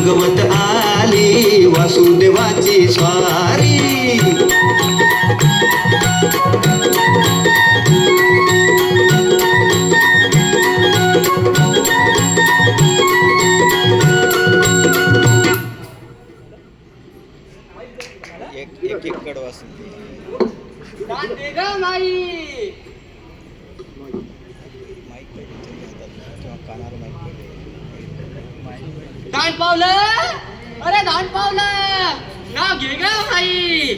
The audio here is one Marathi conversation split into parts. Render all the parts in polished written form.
जागवत आली वासुदेवाची स्वारी. एक कडवा दान पावलं, अरे दान पावलं, नाव घे ग माई.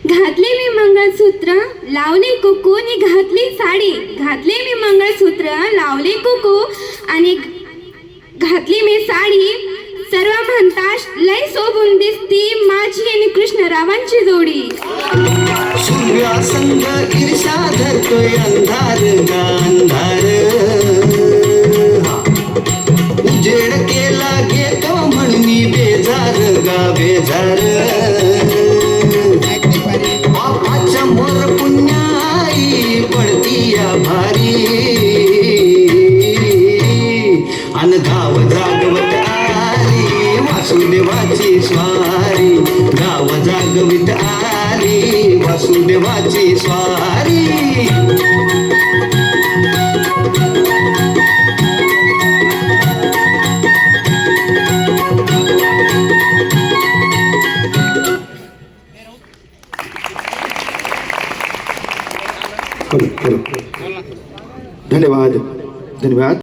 घातले मी मंगळसूत्र लावले कुकू आणि घातली साडी. घातले मी मंगळसूत्र लावले कुकू आणि घातली मी साडी. सर्व म्हणतात लय शोभून दिसती माझी आणि कृष्णरावांची जोडी. सूर्यासंग ईर्षा धरतोय अंधार अंधार. उजेड केला घेतो म्हणून बेजार गा बेजार. बापाच्या मोर पुण्याई पडती या भारी. अन गाव जागवत आली वासुदेवाची स्वारी. गाव जागवित आली वासुदेवाची स्वारी. धन्यवाद धन्यवाद.